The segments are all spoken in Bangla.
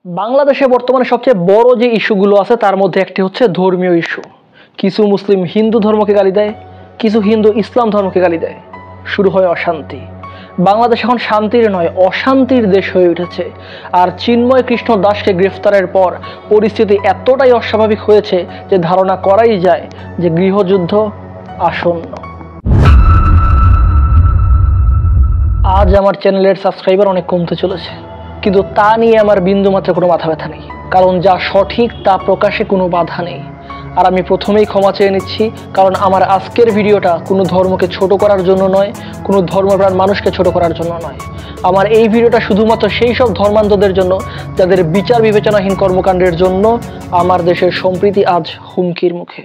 বাংলাদেশে বর্তমানে সবচেয়ে বড় যে ইস্যুগুলো আছে তার মধ্যে একটি হচ্ছে ধর্মীয় ইস্যু। কিছু মুসলিম হিন্দু ধর্মকে গালি দেয়, কিছু হিন্দু ইসলাম ধর্মকে গালি দেয়। শুরু হয় অশান্তি। বাংলাদেশ এখন শান্তির নয় অশান্তির দেশ হয়ে উঠেছে। আর চিন্ময় কৃষ্ণ দাসকে গ্রেফতারের পর পরিস্থিতি এতটাই অস্বাভাবিক হয়েছে যে ধারণা করাই যায় যে গৃহযুদ্ধ আসন্ন। আজ আমার চ্যানেলের সাবস্ক্রাইবার অনেক কমতে চলেছে, কিন্তু তা নিয়ে আমার বিন্দুমাত্র কোনো মাথা ব্যথা নেই, কারণ যা সঠিক তা প্রকাশে কোনো বাধা নেই। আর আমি প্রথমেই ক্ষমা চেয়ে নিচ্ছি, কারণ আমার আজকের ভিডিওটা কোনো ধর্মকে ছোট করার জন্য নয়, কোনো ধর্মপ্রাণ মানুষকে ছোট করার জন্য নয়। আমার এই ভিডিওটা শুধুমাত্র সেই সব ধর্মান্ধদের জন্য যাদের বিচার বিবেচনাহীন কর্মকাণ্ডের জন্য আমার দেশের সম্প্রীতি আজ হুমকির মুখে।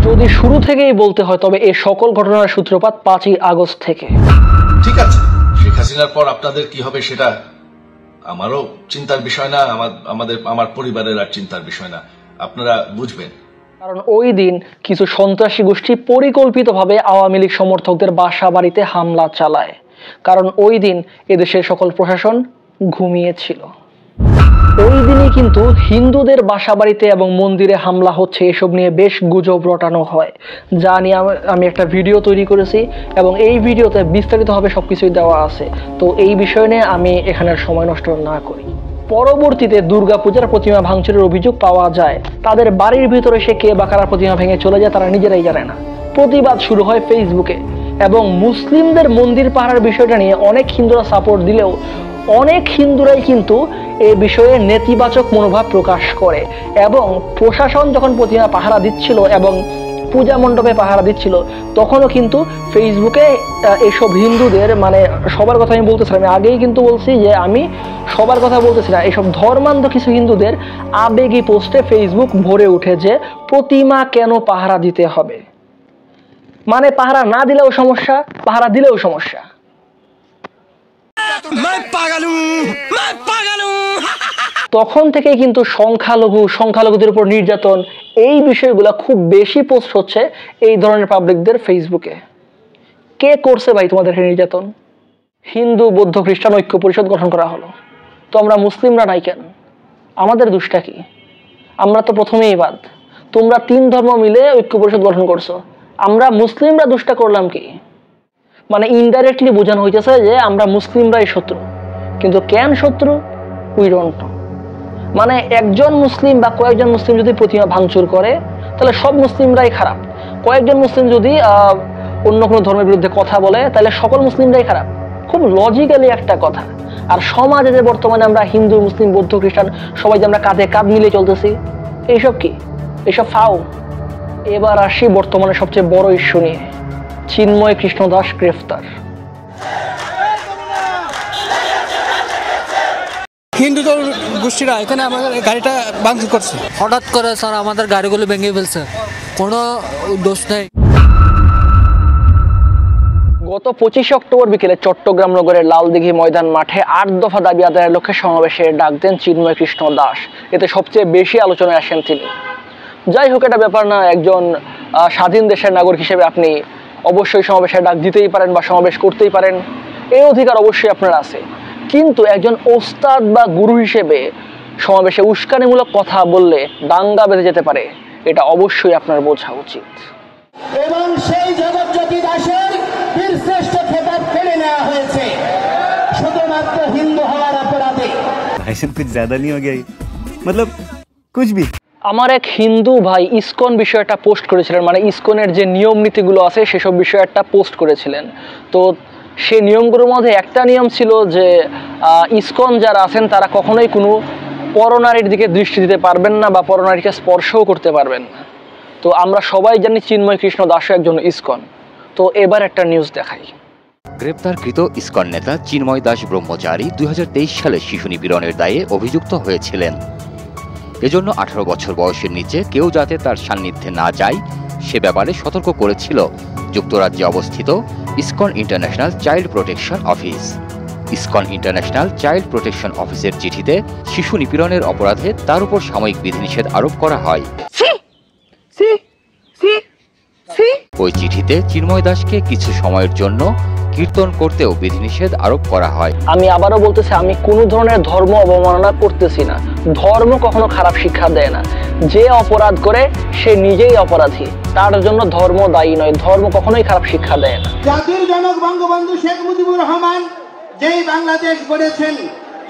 যদি শুরু থেকেই বলতে হয় তবে এই সকল ঘটনার সূত্রপাত 5ই আগস্ট থেকে। ঠিক আছে, শেখ হাসিনার পর আপনাদের কি হবে সেটা আমারও চিন্তার বিষয় না, আমার পরিবারের আর চিন্তার বিষয় না, আপনারা বুঝবেন। কারণ ওই দিন কিছু সন্ত্রাসী গোষ্ঠী পরিকল্পিতভাবে আওয়ামী লীগ সমর্থকদের বাসা বাড়িতে হামলা চালায়, কারণ ওই দিন এদেশের সকল প্রশাসন ঘুমিয়েছিল। ওই দিনই কিন্তু হিন্দুদের বাসা বাড়িতে এবং মন্দিরে হামলা হচ্ছে এসব নিয়ে বেশ গুজব রটানো হয়, যা নিয়ে আমি একটা ভিডিও তৈরি করেছি এবং এই ভিডিওতে বিস্তারিতভাবে সবকিছুই দেওয়া আছে। তো এই বিষয় নিয়ে আমি এখানের সময় নষ্ট না করি। পরবর্তীতে দুর্গাপূজার প্রতিমা ভাঙচুরের অভিযোগ পাওয়া যায়। তাদের বাড়ির ভিতরে সে কে বা কারা প্রতিমা ভেঙে চলে যায় তারা নিজেরাই জানে না। প্রতিবাদ শুরু হয় ফেসবুকে এবং মুসলিমদের মন্দির পাহারার বিষয়টা নিয়ে অনেক হিন্দুরা সাপোর্ট দিলেও অনেক হিন্দুরাই কিন্তু এ বিষয়ে নেতিবাচক মনোভাব প্রকাশ করে এবং প্রশাসন যখন প্রতিমা পাহারা দিচ্ছিল এবং পূজা মণ্ডপে পাহারা দিচ্ছিল তখনও কিন্তু ফেসবুকে এসব হিন্দুদের, মানে সবার কথা আমি বলতেছিলাম, আমি আগেই কিন্তু বলছি যে আমি সবার কথা বলতেছি না, এসব ধর্মান্ধ কিছু হিন্দুদের আবেগী পোস্টে ফেসবুক ভরে উঠে যে প্রতিমা কেন পাহারা দিতে হবে, মানে পাহারা না দিলেও সমস্যা, পাহারা দিলেও সমস্যা। তখন থেকে কিন্তু সংখ্যালঘুদের উপর নির্যাতন এই বিষয়গুলো খুব বেশি পোস্ট হচ্ছে এই ধরনের পাবলিকদের ফেসবুকে। কে করছে ভাই তোমাদের নির্যাতন? হিন্দু বৌদ্ধ খ্রিস্টান ঐক্য পরিষদ গঠন করা হলো, তো আমরা মুসলিমরা নাই কেন? আমাদের দোষটা কি? আমরা তো প্রথমেই বাদ, তোমরা 3 ধর্ম মিলে ঐক্য পরিষদ গঠন করছো, আমরা মুসলিমরা দোষটা করলাম কি? মানে ইনডাইরেক্টলি বোঝানো হইতেছে যে আমরা মুসলিমরাই শত্রু, কিন্তু কেন শত্রু উই ডোন্ট নো। মানে একজন মুসলিম বা কয়েকজন মুসলিম যদি প্রতিমা ভাঙচুর করে তাহলে সব মুসলিমরাই খারাপ, কয়েকজন মুসলিম যদি অন্য কোনো ধর্মের বিরুদ্ধে কথা বলে তাহলে সকল মুসলিমরাই খারাপ। খুব লজিক্যালি একটা কথা। আর সমাজে যে বর্তমানে আমরা হিন্দু মুসলিম বৌদ্ধ খ্রিস্টান সবাই যে আমরা কাঁধে কাঁধ মিলিয়ে চলতেছি, এইসব কি? এইসব ফাও। এবার আসি বর্তমানে সবচেয়ে বড় ইস্যু নিয়ে, চিন্ময় কৃষ্ণ দাস গ্রেফতার। হিন্দু গোষ্ঠীরা এখানে আমাদের গাড়িটা ভাঙচুর করছে, হঠাৎ করে স্যার আমাদের গাড়িগুলো ভেঙে ফেলছে, কোনো দোষ নেই। গত 25 অক্টোবর বিকেলে চট্টগ্রাম নগরের লালদিঘি ময়দান মাঠে 8 দফা দাবি আদায়ের লক্ষ্যে সমাবেশের ডাক দেন চিন্ময় কৃষ্ণ দাস। এতে সবচেয়ে বেশি আলোচনায় আসেন তিনি। যাই হোক, এটা ব্যাপার না, একজন স্বাধীন দেশের নাগরিক হিসেবে আপনি অবশ্যই সমাবেশের ডাক দিতেই পারেন বা সমাবেশ করতেই পারেন, এই অধিকার অবশ্যই আপনার আছে। কিন্তু একজন ওস্তাদ বা গুরু হিসেবে সমাবেশে উস্কানিমূলক কথা বললে দাঙ্গা বেঁধে যেতে পারে, এটা অবশ্যই আপনার বোঝা উচিত। এবং সেই জগৎজ্যোতি দাসের বীরশ্রেষ্ঠ খেতাব কেড়ে নেওয়া হয়েছে শুধুমাত্র হিন্দু হওয়ার অপরাধে। भाई कुछ ज्यादा नहीं हो गया, मतलब कुछ भी। আমার এক হিন্দু ভাই ইসকন বিষয়ে একটা পোস্ট করেছিলেন, মানে ইসকনের যে নিয়ম নীতিগুলো আছে সেসব বিষয়ে একটা পোস্ট করেছিলেন। তো সেই নিয়মগুলোর মধ্যে একটা নিয়ম ছিল যে ইসকন যারা আছেন তারা কখনোই কোনো পরনারীর দিকে দৃষ্টি দিতে পারবেন না বা পরনারীকে স্পর্শও করতে পারবেন না। তো আমরা সবাই জানি চিন্ময় কৃষ্ণ দাসও একজন ইসকন। তো এবার একটা নিউজ দেখাই। গ্রেপ্তারকৃত ইসকন নেতা চিন্ময় দাস ব্রহ্মচারী 2023 সালে শিশু নিপীড়নের দায়ে অভিযুক্ত হয়েছিলেন। এজন্য 18 বছর বয়সের নিচে কেউ যাতে তার সান্নিধ্যে না যায় সে ব্যাপারে সতর্ক করেছিল যুক্তরাজ্যে অবস্থিত ISKCON international child protection office. ISKCON international child protection অফিসের চিঠিতে শিশু নিপীড়নের অপরাধে তার উপর সাময়িক বিধিনিষেধ আরোপ করা হয়। ওই চিঠিতে চিন্ময় দাসকে কিছু সময়ের জন্য কীর্তন করতেও বিধিনিষেধ আরোপ করা হয়। আমি আবারও বলতেছি, আমি কোনো ধরনের ধর্ম অবমাননা করতেছি না। ধর্ম কখনো খারাপ শিক্ষা দেয় না। যে অপরাধ করে সে নিজেই অপরাধী, তার জন্য ধর্ম দায়ী নয়। ধর্ম কখনোই খারাপ শিক্ষা দেয় না। জাতির জনক বঙ্গবন্ধু শেখ মুজিবুর রহমান যেই বাংলাদেশ গড়েছেন,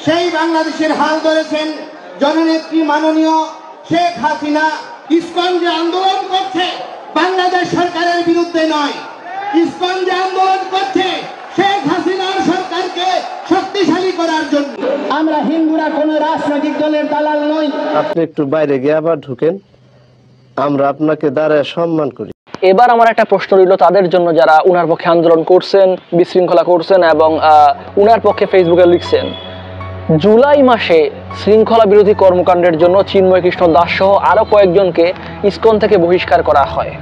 সেই বাংলাদেশের হাল ধরেছেন জননেত্রী মাননীয় শেখ হাসিনা। ইসকন যে আন্দোলন করছে বাংলাদেশ সরকারের বিরুদ্ধে নয়, ইসকন যে আন্দোলন করছে শেখ হাসিনার সরকারকে শক্তিশালী করার জন্য। আমরা হিন্দুরা কোন রাজনৈতিক দলের দালাল নই। আপনি একটু বাইরে গিয়ে আবার ঢুকেন, আমরা আপনাকে দাঁড়ায় সম্মান করি। এবার আমার একটা প্রশ্ন রইল তাদের জন্য যারা উনার পক্ষে আন্দোলন করছেন, বিশৃঙ্খলা করছেন এবং উনার পক্ষে ফেসবুকে লিখছেন। জুলাই মাসে শৃঙ্খলা বিরোধী কর্মকাণ্ডের জন্য চিন্ময় কৃষ্ণ দাস সহ আরো কয়েকজনকে ইসকন থেকে বহিষ্কার করা হয়।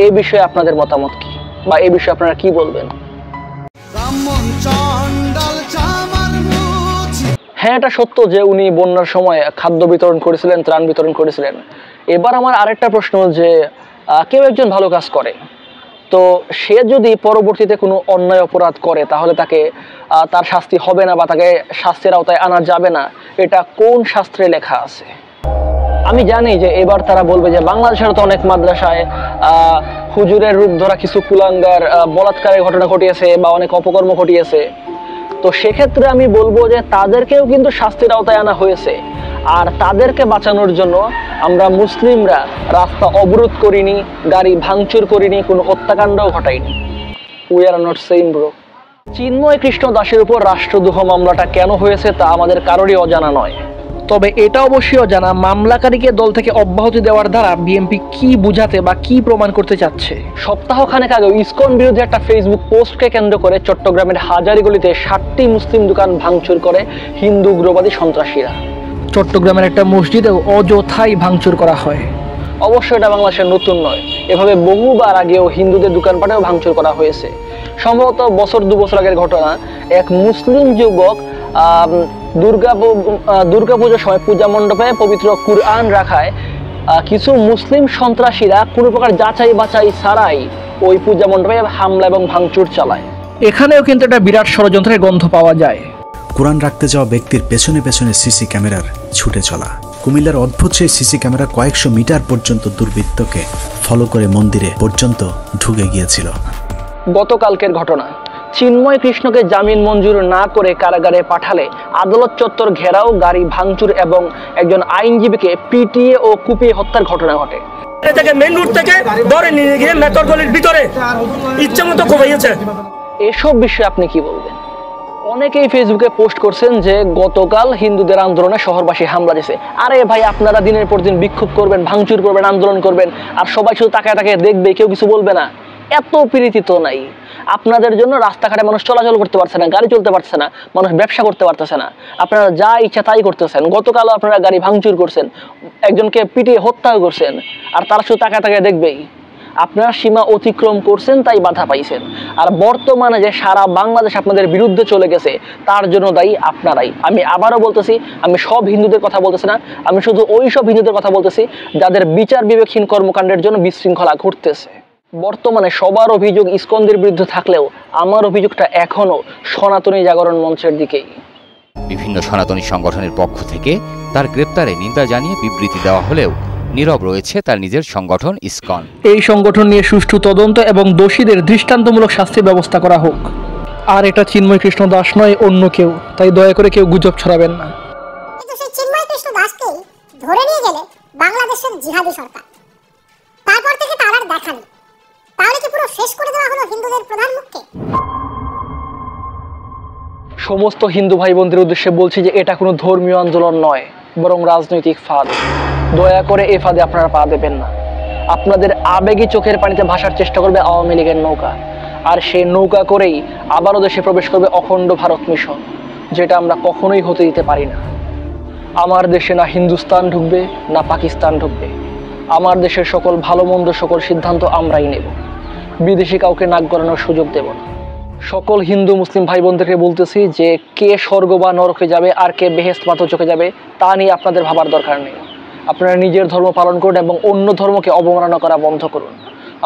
এই বিষয়ে আপনাদের মতামত কি, বা এই বিষয়ে আপনারা কি বলবেন? হ্যাঁ, এটা সত্য যে উনি বন্যার সময় খাদ্য বিতরণ করেছিলেন, ত্রাণ বিতরণ করেছিলেন। এবার আমার আরেকটা প্রশ্ন যে কেউ একজন ভালো কাজ করে, তো সে যদি পরবর্তীতে কোনো অন্যায় অপরাধ করে তাহলে তাকে তার শাস্তি হবে না বা তাকে শাস্তির আওতায় আনা যাবে না, এটা কোন শাস্ত্রে লেখা আছে? আমি জানি যে এবার তারা বলবে যে বাংলাদেশের তো অনেক মাদ্রাসায় হুজুরের রূপ ধরা কিছু কুলাঙ্গার বলাৎকারের ঘটনা ঘটিয়েছে বা অনেক অপকর্ম ঘটিয়েছে। তো সেক্ষেত্রে আমি বলবো যে তাদেরকেও কিন্তু শাস্তির আওতায় আনা হয়েছে। আর তাদেরকে বাঁচানোর জন্য আমরা মুসলিমরা রাস্তা অবরোধ করিনি, গাড়ি ভাঙচুর করিনি, কোনো হত্যাকাণ্ডও ঘটাইনি। We are not same bro. Chinmoy Krishna দাসের উপর রাষ্ট্রদ্রোহ মামলাটা কেন হয়েছে তা আমাদের কারোরই অজানা নয়। তবে এটা অবশ্যই অজানা মামলাকারীকে দল থেকে অব্যাহতি দেওয়ার দ্বারা বিএনপি কি বুঝাতে বা কি প্রমাণ করতে চাচ্ছে। সপ্তাহখানেক আগে ইসকন বিরোধী একটা ফেসবুক পোস্টকে কেন্দ্র করে চট্টগ্রামের হাজারীগলিতে 60টি মুসলিম দোকান ভাঙচুর করে হিন্দু উগ্রবাদী সন্ত্রাসীরা। চট্টগ্রামের একটা মসজিদেও অযথাই ভাঙচুর করা হয়। অবশ্যই এটা বাংলাদেশের নতুন নয়, এভাবে বহুবার আগেও হিন্দুদের দোকানপাটেও ভাঙচুর করা হয়েছে। সম্ভবত বছর 2 বছর আগের ঘটনা, এক মুসলিম যুবক দুর্গাপুজোর সময় পূজা মণ্ডপে পবিত্র কুরআন রাখায় কিছু মুসলিম সন্ত্রাসীরা কোনো প্রকার যাচাই বাছাই ছাড়াই ওই পূজা মণ্ডপে হামলা এবং ভাঙচুর চালায়। এখানেও কিন্তু একটা বিরাট ষড়যন্ত্রের গন্ধ পাওয়া যায়। কোরআন রাখতে যাওয়া ব্যক্তির পেছনে পেছনে সিসি ক্যামেরার ছুটে চলা। কুমিল্লার অদ্ভুত সেই সিসি ক্যামেরা কয়েকশো মিটার পর্যন্ত দুর্বৃত্তকে ফলো করে মন্দিরে পর্যন্ত ঢুকে গিয়েছিল। গতকালকের ঘটনা, চিন্ময় কৃষ্ণকে জামিন মঞ্জুর না করে কারাগারে পাঠালে আদালত চত্বর ঘেরাও, গাড়ি ভাঙচুর এবং একজন আইনজীবীকে পিটিয়ে ও কুপিয়ে হত্যার ঘটনা ঘটে। মেইন রোড থেকে ধরে নিয়ে গিয়ে মেটর গলির ভিতরে ইচ্ছামতো কোপাইছে। এসব বিষয়ে আপনি কি বলবেন? অনেকেই ফেসবুকে পোস্ট করছেন যে গতকাল হিন্দুদের আন্দোলনে শহরবাসী হামলা দিয়েছে। আরে ভাই, আপনারা দিনের পর দিন বিক্ষোভ করবেন, ভাঙচুর করবেন, আন্দোলন করবেন, আর সবাই শুধু তাকায় তাকায় দেখবে, কেউ কিছু বলবে না। এত প্রীতি তো নাই। আপনাদের জন্য রাস্তাঘাটে মানুষ চলাচল করতে পারছে না, গাড়ি চলতে পারছে না, মানুষ ব্যবসা করতে পারতেছে না। আপনারা যা ইচ্ছা তাই করতেছেন। গতকালও আপনারা গাড়ি ভাঙচুর করছেন, একজনকে পিটিয়ে হত্যাও করছেন, আর তারা শুধু তাকায় তাকায় দেখবেই। আপনারা সীমা অতিক্রম করছেন, তাই বাধা পাইছেন। আর বর্তমানে যে সারা বাংলাদেশ আপনাদের বিরুদ্ধে চলে গেছে, তার জন্য দায়ী আপনারাই। আমি আবারও বলতেছি, আমি সব হিন্দুদের কথা বলতেছি না, আমি শুধু ওই সব হিন্দুদের কথা বলতেছি যাদের বিচার বিবেকহীন কর্মকাণ্ডের জন্য বিশৃঙ্খলা ঘটতেছে। বর্তমানে সবার অভিযোগ ইসকনদের বিরুদ্ধে থাকলেও আমার অভিযোগটা এখনো সনাতনী জাগরণ মঞ্চের দিকেই। বিভিন্ন সনাতনী সংগঠনের পক্ষ থেকে তার গ্রেপ্তারে নিন্দা জানিয়ে বিবৃতি দেওয়া হলেও নীরব রয়েছে তার নিজের সংগঠন ইসকন। এই সংগঠন নিয়ে সুষ্ঠু তদন্ত এবং দোষীদের দৃষ্টান্তমূলক শাস্তির ব্যবস্থা করা হোক। আর এটা চিন্ময় কৃষ্ণ দাস নয়, অন্য কেউ। তাই দয়া করে কেউ গুজব ছড়াবেন না। কিন্তু সেই চিন্ময় কৃষ্ণ দাসকে ধরে নিয়ে গেলে বাংলাদেশের জিহাদি সরকার, তারপর থেকে তার আর দেখা নেই। তাহলে কি পুরো শেষ করে দেওয়া হলো হিন্দুদের প্রধান মুখকে? সমস্ত হিন্দু ভাই বোনদের উদ্দেশ্যে বলছি যে এটা কোনো ধর্মীয় আন্দোলন নয়, বরং রাজনৈতিক ফাঁদ। দয়া করে এই ফাঁদে আপনারা পা দেবেন না। আপনাদের আবেগী চোখের পানিতে ভাসার চেষ্টা করবে আওয়ামী লীগের নৌকা, আর সেই নৌকা করেই আবারও দেশে প্রবেশ করবে অখণ্ড ভারত মিশন, যেটা আমরা কখনোই হতে দিতে পারি না। আমার দেশে না হিন্দুস্তান ঢুকবে না পাকিস্তান ঢুকবে। আমার দেশের সকল ভালো মন্দ সকল সিদ্ধান্ত আমরাই নেব। বিদেশি কাউকে নাক গলানোর সুযোগ দেব না। সকল হিন্দু মুসলিম ভাই বোনদেরকে বলতেছি যে কে স্বর্গ বা নরকে যাবে আর কে বেহেশত বা দোজখে যাবে তা নিয়ে আপনাদের ভাবার দরকার নেই। আপনারা নিজের ধর্ম পালন করুন এবং অন্য ধর্মকে অবমাননা করা বন্ধ করুন।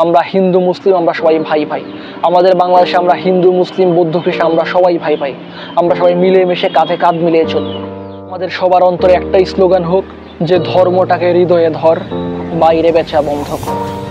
আমরা হিন্দু মুসলিম আমরা সবাই ভাই ভাই। আমাদের বাংলাদেশে আমরা হিন্দু মুসলিম বৌদ্ধ খ্রিস্টান আমরা সবাই ভাই ভাই। আমরা সবাই মিলেমিশে কাঁধে কাঁধ মিলিয়ে চলব। আমাদের সবার অন্তরে একটাই স্লোগান হোক যে ধর্মটাকে হৃদয়ে ধর, বাইরে বেচা বন্ধ কর।